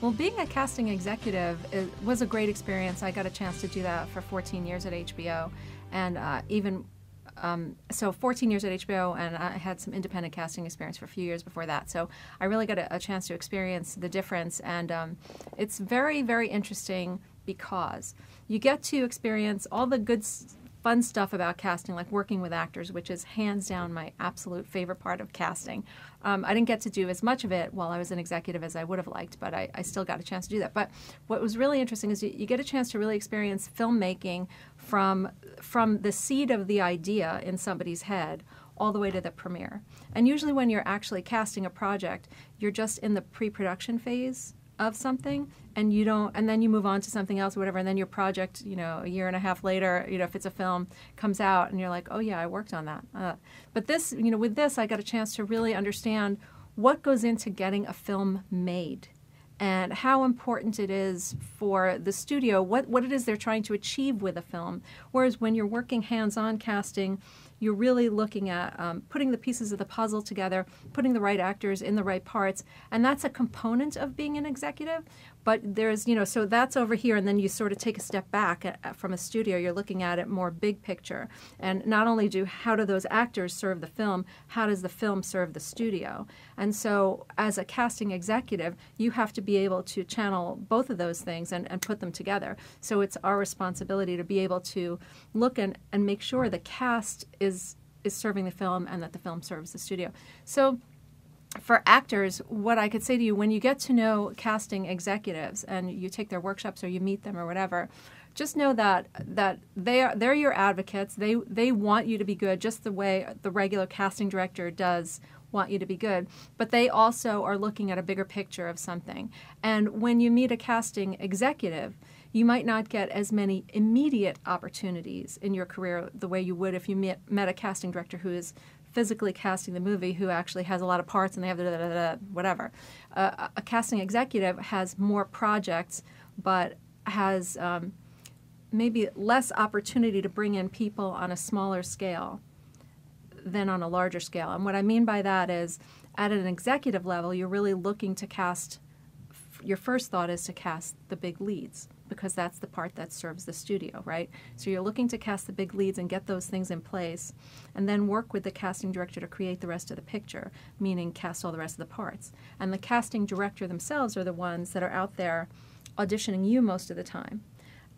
Well, being a casting executive was a great experience. I got a chance to do that for 14 years at HBO, and so 14 years at HBO, and I had some independent casting experience for a few years before that. So I really got a chance to experience the difference, and it's very, very interesting because you get to experience all the good, fun stuff about casting, like working with actors, which is hands down my absolute favorite part of casting. I didn't get to do as much of it while I was an executive as I would have liked, but I still got a chance to do that. But what was really interesting is you get a chance to really experience filmmaking from the seed of the idea in somebody's head all the way to the premiere. And usually when you're actually casting a project, you're just in the pre-production phase of something, and then you move on to something else or whatever, and then your project, a year and a half later, if it's a film, comes out and you're like, oh yeah, I worked on that. But this, with this, I got a chance to really understand what goes into getting a film made and how important it is for the studio, what it is they're trying to achieve with a film. Whereas when you're working hands-on casting, you're really looking at putting the pieces of the puzzle together, putting the right actors in the right parts, and that's a component of being an executive. But there's, so that's over here, and then you sort of take a step back from a studio. You're looking at it more big picture. And not only how do those actors serve the film, how does the film serve the studio? And so as a casting executive, you have to be able to channel both of those things and put them together. So it's our responsibility to be able to look and make sure the cast is serving the film and that the film serves the studio. So for actors, what I could say to you, when you get to know casting executives and you take their workshops or you meet them or whatever, just know that they're your advocates. They want you to be good just the way the regular casting director does want you to be good. But they also are looking at a bigger picture of something. And when you meet a casting executive, you might not get as many immediate opportunities in your career the way you would if you met a casting director who is physically casting the movie, who actually has a lot of parts and they have whatever. A casting executive has more projects, but has maybe less opportunity to bring in people on a smaller scale than on a larger scale. And what I mean by that is, at an executive level, you're really looking to cast, your first thought is to cast the big leads, because that's the part that serves the studio, right? So you're looking to cast the big leads and get those things in place, and then work with the casting director to create the rest of the picture, meaning cast all the rest of the parts. And the casting director themselves are the ones that are out there auditioning you most of the time.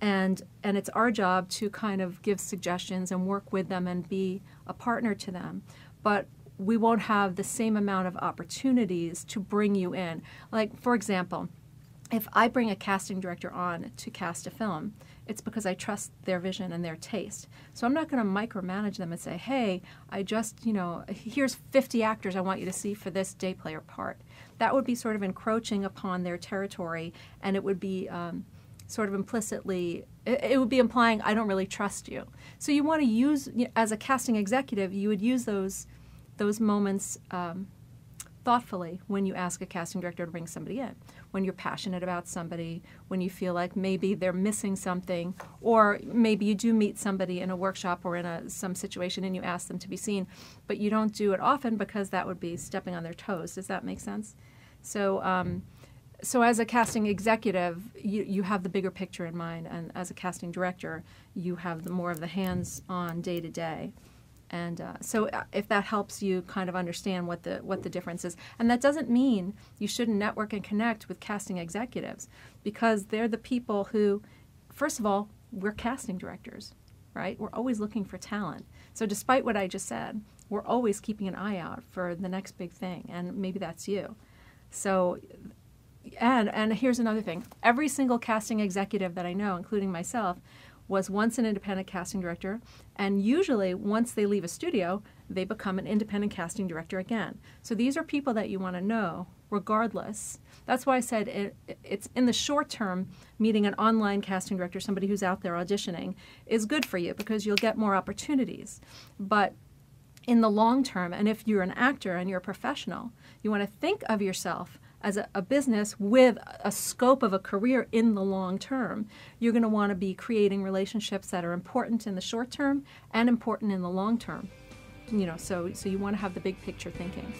And it's our job to kind of give suggestions and work with them and be a partner to them. But we won't have the same amount of opportunities to bring you in. Like, for example, if I bring a casting director on to cast a film, it's because I trust their vision and their taste. So I'm not going to micromanage them and say, hey, I just, here's 50 actors I want you to see for this day player part. That would be sort of encroaching upon their territory, and it would be sort of implicitly, it would be implying I don't really trust you. So you want to use, as a casting executive, you would use those moments thoughtfully when you ask a casting director to bring somebody in. When you're passionate about somebody, when you feel like maybe they're missing something, or maybe you do meet somebody in a workshop or in some situation and you ask them to be seen, but you don't do it often because that would be stepping on their toes. Does that make sense? So, so as a casting executive, you have the bigger picture in mind, and as a casting director, you have more of the hands-on day-to-day. And so if that helps you kind of understand what the difference is. And that doesn't mean you shouldn't network and connect with casting executives, because they're the people who, first of all, we're casting directors, right? We're always looking for talent. So despite what I just said, we're always keeping an eye out for the next big thing, and maybe that's you. So, and here's another thing. Every single casting executive that I know, including myself, was once an independent casting director, and usually once they leave a studio, they become an independent casting director again. So these are people that you want to know regardless. That's why I said it's in the short term, meeting an online casting director, somebody who's out there auditioning, is good for you because you'll get more opportunities. But in the long term, and if you're an actor and you're a professional, you want to think of yourself as a business with a scope of a career in the long term. You're going to want to be creating relationships that are important in the short term and important in the long term. So you want to have the big picture thinking.